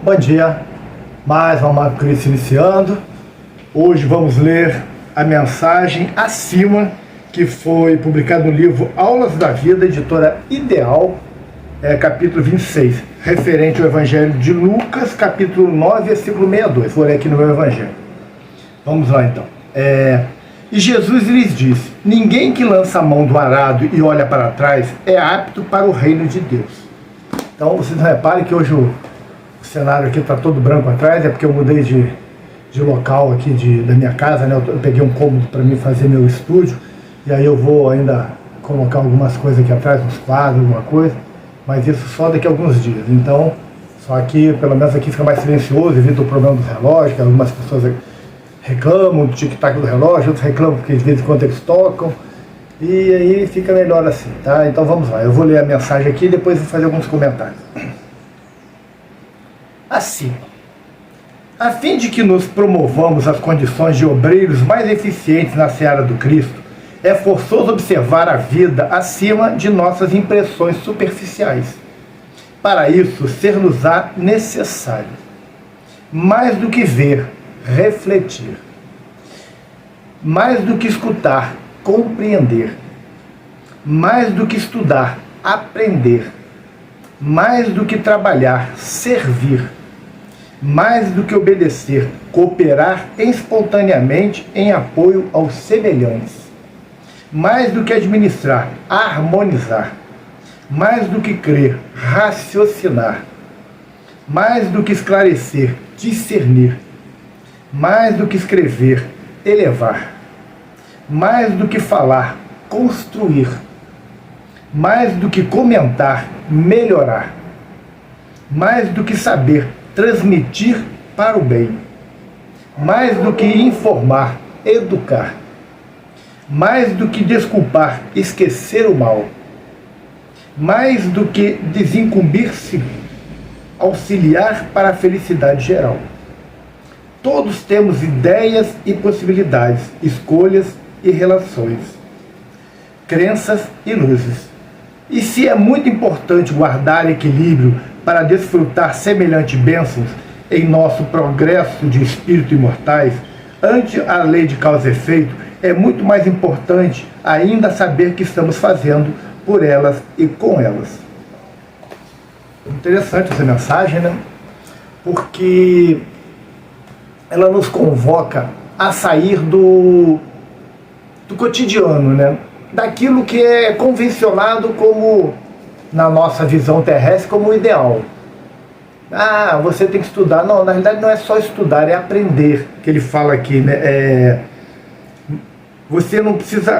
Bom dia, mais uma Cristo iniciando. Hoje vamos ler a mensagem acima, que foi publicada no livro Aulas da Vida, editora Ideal, capítulo 26, referente ao Evangelho de Lucas, capítulo 9, versículo 62. Vou ler aqui no meu Evangelho. Vamos lá então. E Jesus lhes disse: ninguém que lança a mão do arado e olha para trás é apto para o reino de Deus. Então vocês reparem que hoje o cenário aqui está todo branco atrás, é porque eu mudei de local aqui da minha casa, né? Eu peguei um cômodo para mim fazer meu estúdio, e aí eu vou ainda colocar algumas coisas aqui atrás, uns quadros, alguma coisa, mas isso só daqui a alguns dias. Então, só que pelo menos aqui fica mais silencioso, evita o problema dos relógios, que algumas pessoas reclamam do tic-tac do relógio, outros reclamam porque de vez em quando eles tocam, e aí fica melhor assim, tá? Então vamos lá, eu vou ler a mensagem aqui e depois vou fazer alguns comentários. Assim, a fim de que nos promovamos as condições de obreiros mais eficientes na seara do Cristo, é forçoso observar a vida acima de nossas impressões superficiais. Para isso, ser-nos-á necessário, mais do que ver, refletir, mais do que escutar, compreender, mais do que estudar, aprender, mais do que trabalhar, servir, mais do que obedecer, cooperar espontaneamente em apoio aos semelhantes, mais do que administrar, harmonizar, mais do que crer, raciocinar, mais do que esclarecer, discernir, mais do que escrever, elevar, mais do que falar, construir, mais do que comentar, melhorar, mais do que saber, transmitir para o bem, mais do que informar, educar, mais do que desculpar, esquecer o mal, mais do que desincumbir-se, auxiliar para a felicidade geral. Todos temos ideias e possibilidades, escolhas e relações, crenças e luzes. E se é muito importante guardar equilíbrio para desfrutar semelhantes bênçãos em nosso progresso de espírito imortais, ante a lei de causa e efeito, é muito mais importante ainda saber que estamos fazendo por elas e com elas. Interessante essa mensagem, né? Porque ela nos convoca a sair do cotidiano, né? Daquilo que é convencionado como, na nossa visão terrestre, como o ideal. Ah, você tem que estudar. Não, na realidade não é só estudar, é aprender, que ele fala aqui, né? Você não precisa,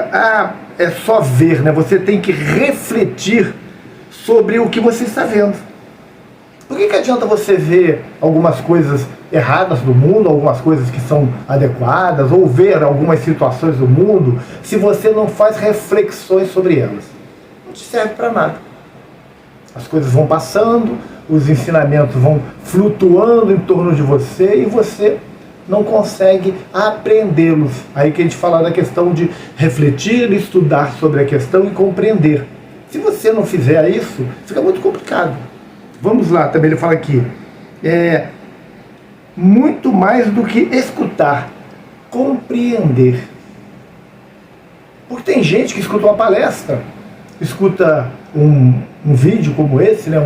é só ver, né? Você tem que refletir sobre o que você está vendo. Por que adianta você ver algumas coisas erradas do mundo, algumas coisas que são adequadas, ou ver algumas situações do mundo, se você não faz reflexões sobre elas? Não te serve para nada. As coisas vão passando, os ensinamentos vão flutuando em torno de você e você não consegue aprendê-los. Aí que a gente fala da questão de refletir, estudar sobre a questão e compreender. Se você não fizer isso, fica muito complicado. Vamos lá, também ele fala aqui, muito mais do que escutar, compreender. Porque tem gente que escuta uma palestra, escuta um vídeo como esse, né,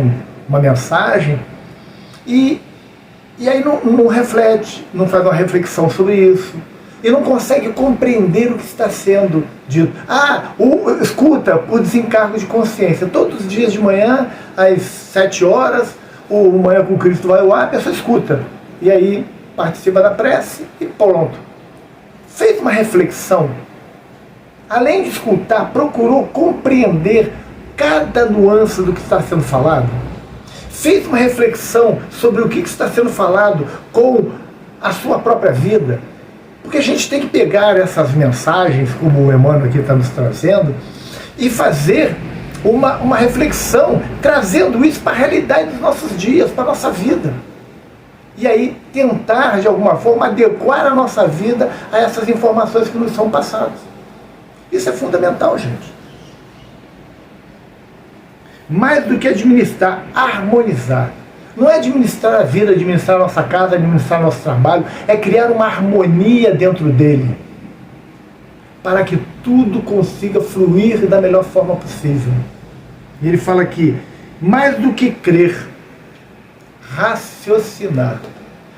uma mensagem, e aí não reflete, não faz uma reflexão sobre isso, e não consegue compreender o que está sendo dito. Escuta por desencargo de consciência. Todos os dias de manhã, às 7 horas, o Manhã com Cristo vai ao ar, a pessoa escuta. E aí participa da prece e pronto. Fez uma reflexão. Além de escutar, procurou compreender cada nuance do que está sendo falado. Fez uma reflexão sobre o que está sendo falado com a sua própria vida. Porque a gente tem que pegar essas mensagens, como o Emmanuel aqui está nos trazendo, e fazer uma reflexão, trazendo isso para a realidade dos nossos dias, para a nossa vida. E aí tentar, de alguma forma, adequar a nossa vida a essas informações que nos são passadas. Isso é fundamental, gente. mais do que administrar, harmonizar. Não é administrar a vida, administrar a nossa casa, administrar nosso trabalho, é criar uma harmonia dentro dele, para que tudo consiga fluir da melhor forma possível. E ele fala aqui, mais do que crer, raciocinar.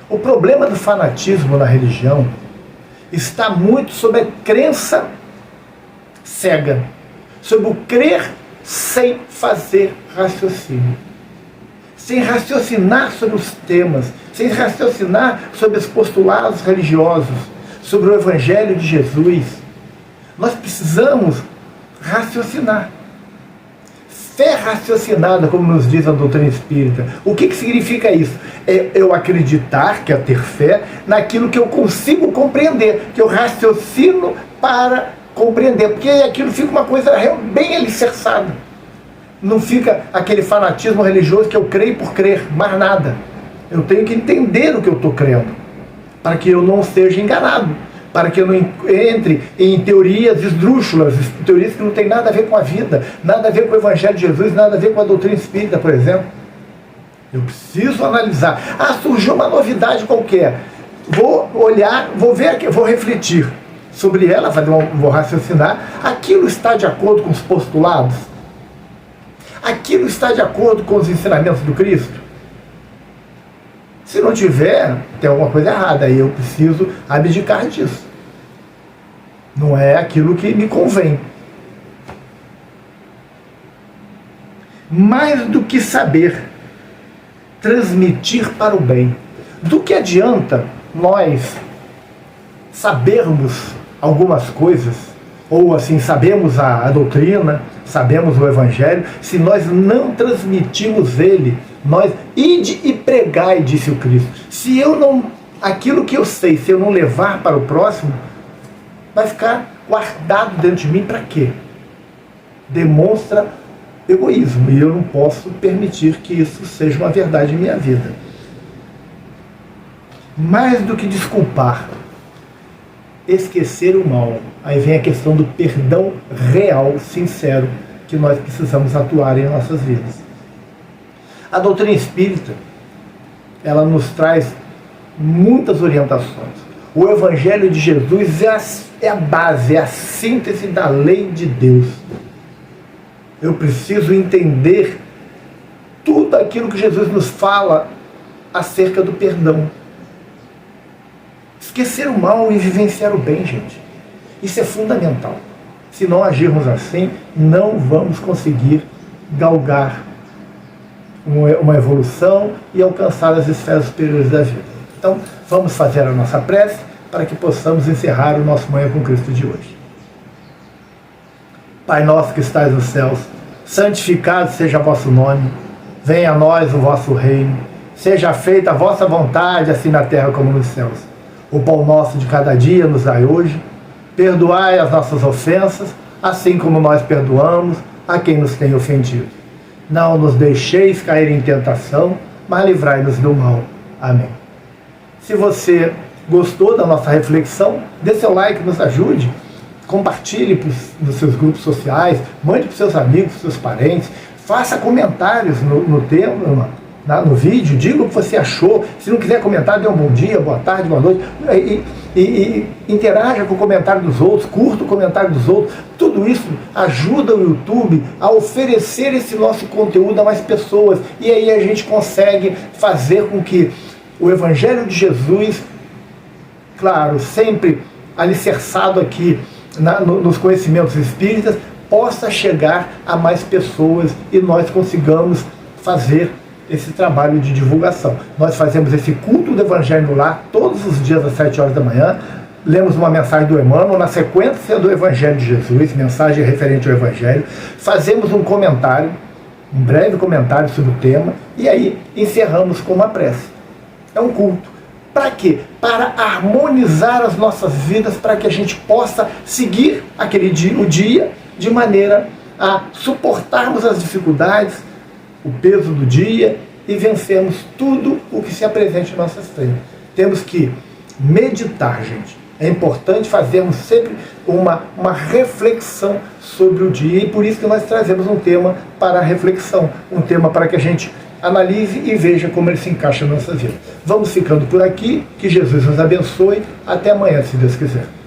O problema do fanatismo na religião está muito sobre a crença cega, sobre o crer sem fazer raciocínio, sem raciocinar sobre os temas, sem raciocinar sobre os postulados religiosos, sobre o Evangelho de Jesus. Nós precisamos raciocinar. Fé raciocinada, como nos diz a doutrina espírita. O que significa isso? É eu acreditar, que é ter fé, naquilo que eu consigo compreender, que eu raciocino para compreender, porque aquilo fica uma coisa bem alicerçada. Não fica aquele fanatismo religioso que eu creio por crer, mais nada. Eu tenho que entender o que eu estou crendo, para que eu não seja enganado, para que eu não entre em teorias esdrúxulas, teorias que não tem nada a ver com a vida, nada a ver com o Evangelho de Jesus, nada a ver com a doutrina espírita, por exemplo. Eu preciso analisar. Surgiu uma novidade qualquer. Vou olhar, vou ver aqui, vou refletir sobre ela, vou raciocinar. Aquilo está de acordo com os postulados? Aquilo está de acordo com os ensinamentos do Cristo? Se não tiver, tem alguma coisa errada, aí eu preciso abdicar disso. Não é aquilo que me convém. Mais do que saber, transmitir para o bem. Do que adianta nós sabermos algumas coisas, ou assim, sabemos a doutrina, sabemos o Evangelho, se nós não transmitimos ele, nós, ide e pregai, disse o Cristo. Se eu não, aquilo que eu sei, se eu não levar para o próximo, vai ficar guardado dentro de mim para quê? Demonstra egoísmo, e eu não posso permitir que isso seja uma verdade em minha vida. Mais do que desculpar, esquecer o mal. Aí vem a questão do perdão real, sincero, que nós precisamos atuar em nossas vidas. A doutrina espírita, ela nos traz muitas orientações. O Evangelho de Jesus é a base, é a síntese da lei de Deus. Eu preciso entender tudo aquilo que Jesus nos fala acerca do perdão. Esquecer o mal e vivenciar o bem, gente. Isso é fundamental. Se não agirmos assim, não vamos conseguir galgar uma evolução e alcançar as esferas superiores da vida. Então, vamos fazer a nossa prece para que possamos encerrar o nosso Manhã com Cristo de hoje. Pai nosso que estais nos céus, santificado seja o vosso nome, venha a nós o vosso reino, seja feita a vossa vontade, assim na terra como nos céus. O pão nosso de cada dia nos dai hoje, perdoai as nossas ofensas, assim como nós perdoamos a quem nos tem ofendido. Não nos deixeis cair em tentação, mas livrai-nos do mal. Amém. Se você gostou da nossa reflexão, dê seu like, nos ajude, compartilhe nos seus grupos sociais, mande para os seus amigos, para os seus parentes, faça comentários no tema, no vídeo, diga o que você achou. Se não quiser comentar, dê um bom dia, boa tarde, boa noite, e interaja com o comentário dos outros, curta o comentário dos outros. Tudo isso ajuda o YouTube a oferecer esse nosso conteúdo a mais pessoas, e aí a gente consegue fazer com que o Evangelho de Jesus, claro, sempre alicerçado aqui nos conhecimentos espíritas, possa chegar a mais pessoas e nós consigamos fazer esse trabalho de divulgação. Nós fazemos esse culto do Evangelho no Lar todos os dias às 7 horas da manhã, lemos uma mensagem do Emmanuel na sequência do Evangelho de Jesus, mensagem referente ao Evangelho, fazemos um comentário, um breve comentário sobre o tema, e aí encerramos com uma prece. É um culto. Para quê? Para harmonizar as nossas vidas, para que a gente possa seguir o dia de maneira a suportarmos as dificuldades, o peso do dia e vencermos tudo o que se apresente em nossas frentes. Temos que meditar, gente. É importante fazermos sempre uma reflexão sobre o dia, e por isso que nós trazemos um tema para a reflexão, um tema para que a gente analise e veja como ele se encaixa na nossa vida. Vamos ficando por aqui, que Jesus nos abençoe. Até amanhã, se Deus quiser.